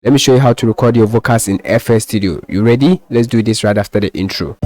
Let me show you how to record your vocals in FL Studio. You ready? Let's do this right after the intro.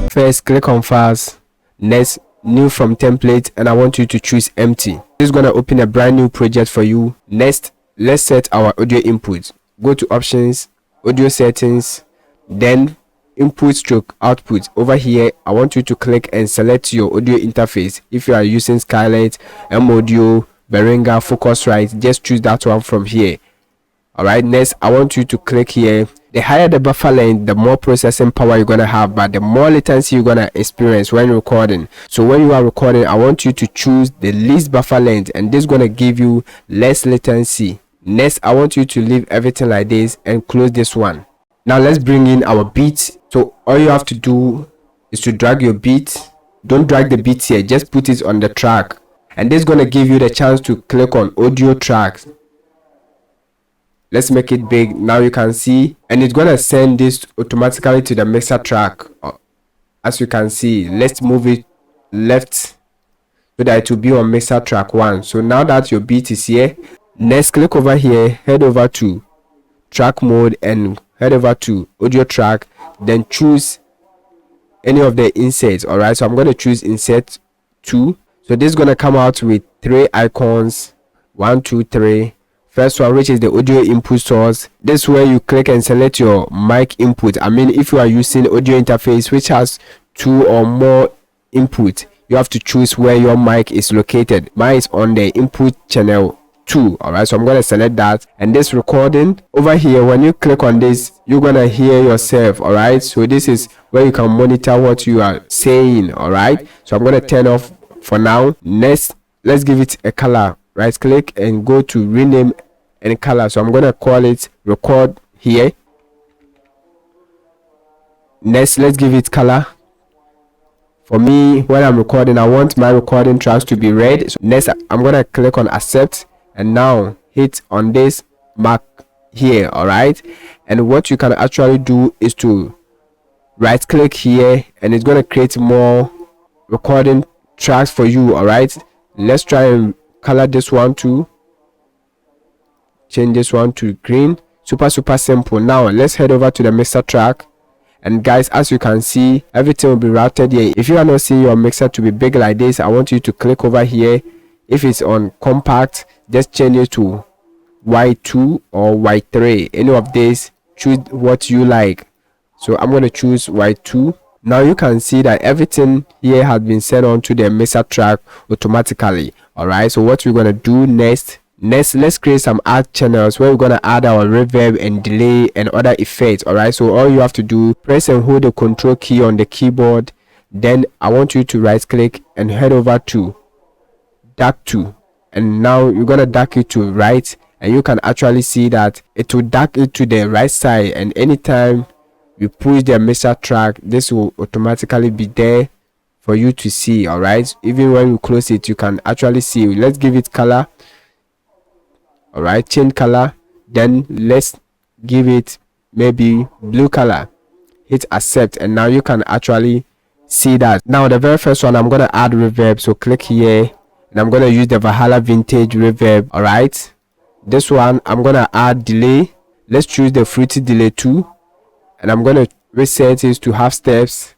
First, click on Files. Next, New from Template, and I want you to choose Empty. This is going to open a brand new project for you. Next, let's set our audio input. Go to Options, Audio Settings, then Input/Output. Over here, I want you to click and select your audio interface. If you are using Skylight, M-Audio, Behringer, Focusrite, just choose that one from here. Alright, next I want you to click here. The higher the buffer length, the more processing power you're gonna have, but the more latency you're gonna experience when recording. So when you are recording, I want you to choose the least buffer length, and this is gonna give you less latency. Next, I want you to leave everything like this and close this one. Now let's bring in our beat. So all you have to do is to drag your beat. Don't drag the beat here, just put it on the track, and this is gonna give you the chance to click on audio tracks. Let's make it big. Now you can see, and it's gonna send this automatically to the mixer track. As you can see, let's move it left so that it will be on mixer track 1. So now that your beat is here, next click over here, head over to track mode and head over to audio track, then choose any of the inserts. All right, so I'm going to choose insert 2. So this is going to come out with 3 icons, 1 2 3. First one, which is the audio input source. This is where you click and select your mic input. I mean, if you are using audio interface which has 2 or more input, you have to choose where your mic is located. Mine is on the input channel 2. All right, so I'm going to select that, and this recording over here, when you click on this, you're going to hear yourself. All right, so this is where you can monitor what you are saying. All right, so I'm going to turn off for now. Next, let's give it a color. Right click and go to rename and color. So I'm going to call it record here. Next, let's give it color. For me, when I'm recording, I want my recording tracks to be red. So next, I'm going to click on accept, and now hit on this mark here. All right, and what you can actually do is to right click here, and it's going to create more recording tracks for you. All right, let's try and color this one too. Change this one to green. Super simple. Now let's head over to the mixer track, and guys, as you can see, everything will be routed here. If you are not seeing your mixer to be big like this, I want you to click over here. If it's on compact, just change it to Y2 or Y3. Any of these, choose what you like. So I'm going to choose Y2. Now you can see that everything here has been set on to the mixer track automatically. All right, so what we're going to do next, let's create some add channels where we're going to add our reverb and delay and other effects. All right, so all you have to do, press and hold the control key on the keyboard. Then I want you to right click and head over to dark to, and now you're going to dark it to right, and you can actually see that it will dark it to the right side, and anytime you push the mixer track, this will automatically be there for you to see. All right, even when you close it, you can actually see. Let's give it color. All right, change color, then let's give it maybe blue color. Hit accept, and now you can actually see that. Now the very first one, I'm going to add reverb, so click here, and I'm going to use the Valhalla vintage reverb. All right, this one I'm going to add delay. Let's choose the fruity delay 2, and I'm going to reset it to half steps,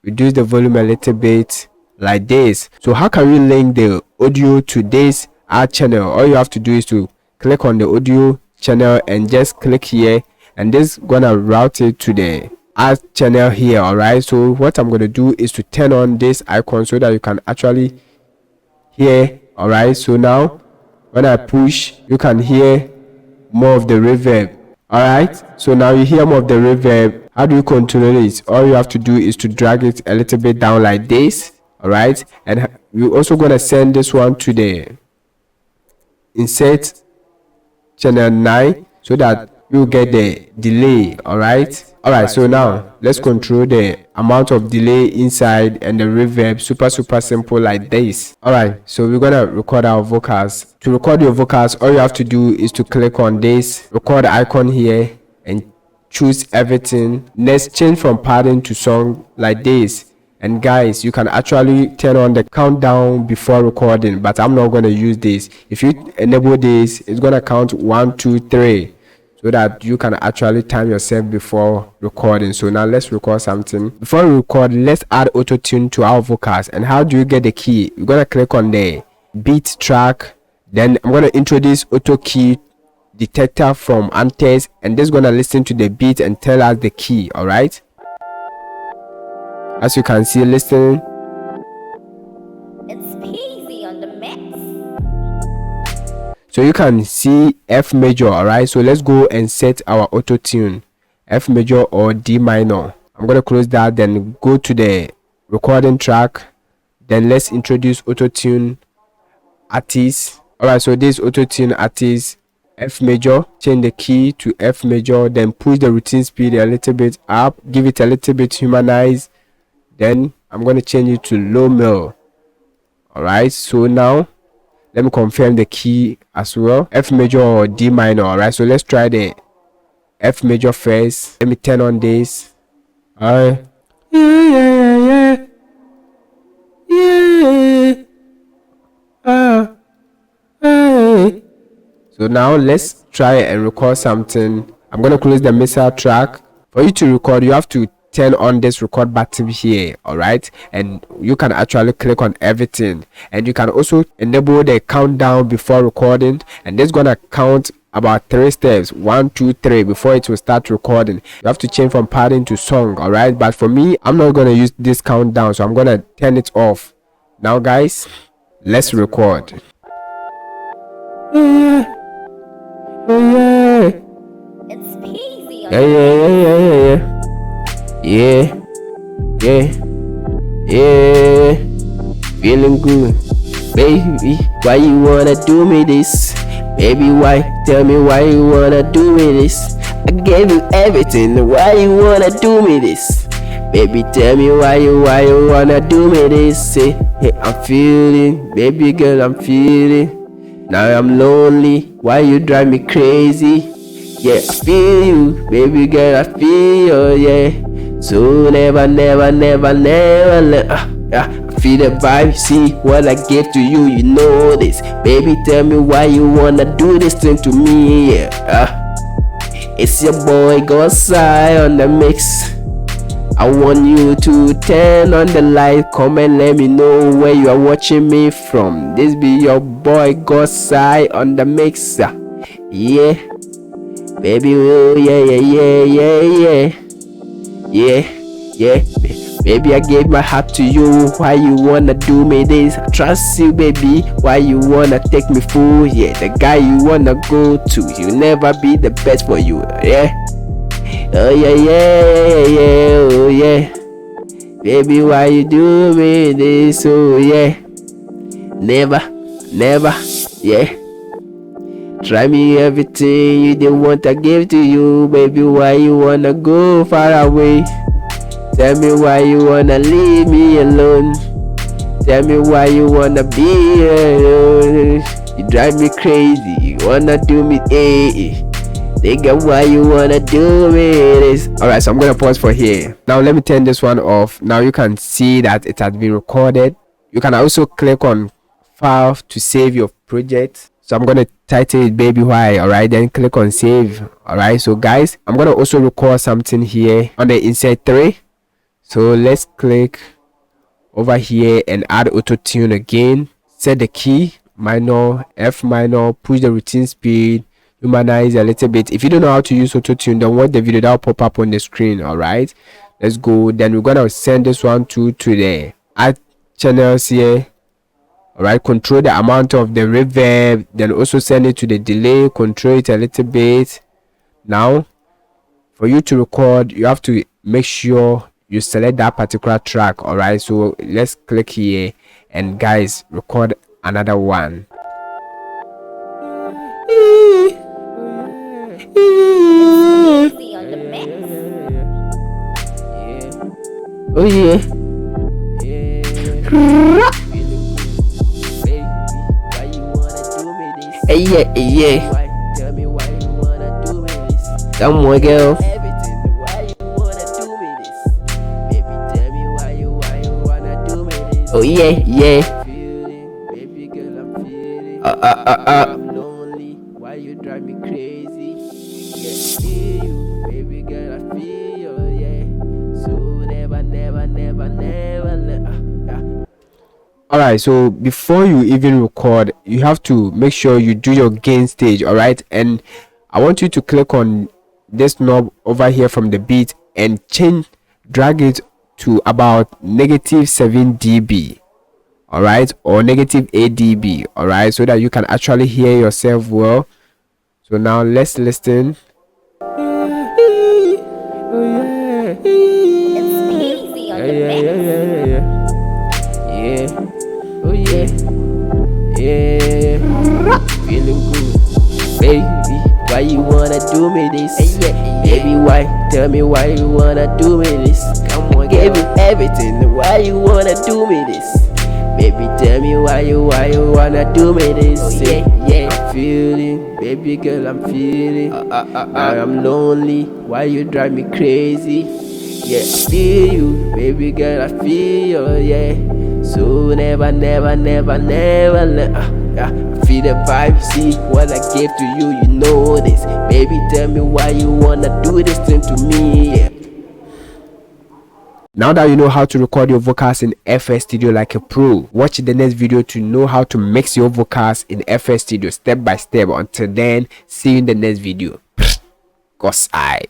reduce the volume a little bit like this. So how can we link the audio to this add channel? All you have to do is to click on the audio channel and just click here, and this is gonna route it to the add channel here. All right, so what I'm going to do is to turn on this icon so that you can actually hear. All right, so now when I push, you can hear more of the reverb. All right, so now you hear more of the reverb. How do you control it? All you have to do is to drag it a little bit down like this. All right, and we're also going to send this one to the insert channel 9 so that you get the delay. All right, so now let's control the amount of delay inside and the reverb. Super simple like this. All right, so we're gonna record our vocals. To record your vocals, all you have to do is to click on this record icon here and choose everything. Next, change from pattern to song like this, And guys, you can actually turn on the countdown before recording, but I'm not going to use this. If you enable this, it's going to count 1 2 3, so that you can actually time yourself before recording. So now let's record something. Before we record, let's add auto-tune to our vocals. And how do you get the key? You're going to click on the beat track, then I'm going to introduce auto key detector from Antes, and this is going to listen to the beat and tell us the key. All right, as you can see, listen. It's peasy on the mix. So you can see F major. All right, so let's go and set our auto tune, F major or D minor. I'm going to close that, then go to the recording track, then let's introduce auto tune artist. All right, so this auto tune artist, F major, change the key to F major, then push the routine speed a little bit up, give it a little bit humanized, then I'm going to change it to low mill. All right, so now let me confirm the key as well, F major or D minor. All right, so let's try the F major first. Let me turn on this. All right, yeah. So now let's try and record something. I'm going to close the mixer track. For you to record, you have to turn on this record button here. All right, and you can actually click on everything, and you can also enable the countdown before recording, and this is going to count about 3 steps, 1 2 3, before it will start recording. You have to change from pattern to song. All right, but for me, I'm not going to use this countdown, so I'm going to turn it off. Now guys, let's record. It's peasy on Yeah. Feeling good, baby. Why you wanna do me this? Baby, why? Tell me why you wanna do me this? I gave you everything. Why you wanna do me this? Baby, tell me why you wanna do me this? Say, hey, I'm feeling, baby girl, I'm feeling. Now I'm lonely. Why you drive me crazy? Yeah, I feel you, baby girl, I feel you, yeah. So never I feel the vibe, see what I gave to you, you know this. Baby, tell me why you wanna do this thing to me, yeah. It's your boy Gosai on the mix. I want you to turn on the light, come and let me know where you are watching me from. This be your boy Gosai on the mixer, yeah. Baby, oh yeah. Baby, I gave my heart to you. Why you wanna do me this? I trust you, baby. Why you wanna take me fool? Yeah, the guy you wanna go to, he'll never be the best for you. Yeah. Oh yeah. Oh yeah. Baby, why you do me this? Oh yeah. Never. Yeah. Try me everything you didn't want I give to you, baby. Why you wanna go far away? Tell me why you wanna leave me alone. Tell me why you wanna be alone. You drive me crazy, you wanna do me nigga, why you wanna do me this? Alright, so I'm gonna pause for here. Now let me turn this one off. Now you can see that it has been recorded. You can also click on file to save your project. So I'm gonna title it baby why. Alright, then click on save. Alright, so guys, I'm gonna also record something here on the insert 3. So let's click over here and add auto tune again. Set the key minor, F minor, push the routine speed, humanize a little bit. If you don't know how to use auto tune, then watch the video that will pop up on the screen. Alright, let's go. Then we're gonna send this one to the add channels here. Alright, control the amount of the reverb, then also send it to the delay, control it a little bit. Now for you to record, you have to make sure you select that particular track. Alright, so let's click here and guys, record another one. Easy on the mix. Oh yeah. Hey yeah. Come on, girl. Oh yeah, yeah. Baby girl, I'm feeling. I'm lonely. Why you drive me crazy? Yeah, feel you, baby girl, I feel you. Yeah. So never, never, never, never let. Alright, so before you even record, you have to make sure you do your gain stage. Alright, and I want you to click on this knob over here from the beat and drag it to about -7 dB. Alright, or -8 dB. Alright, so that you can actually hear yourself well. So now let's listen. It's peasy on the mix. Yeah. Oh yeah, yeah, feeling good, baby. Why you wanna do me this? Baby, why? Tell me why you wanna do me this? Come on, give me everything. Why you wanna do me this? Baby, tell me why you wanna do me this? I'm feeling, baby girl, I'm feeling. I am lonely. Why you drive me crazy? Yeah, I feel you, baby girl, I feel you, yeah. So never, never, never, never let feel the vibe, see what I gave to you, you know this. Baby, tell me why you wanna do this thing to me, yeah. Now that you know how to record your vocals in FL Studio like a pro, watch the next video to know how to mix your vocals in FL Studio step by step. Until then, see you in the next video. Cause I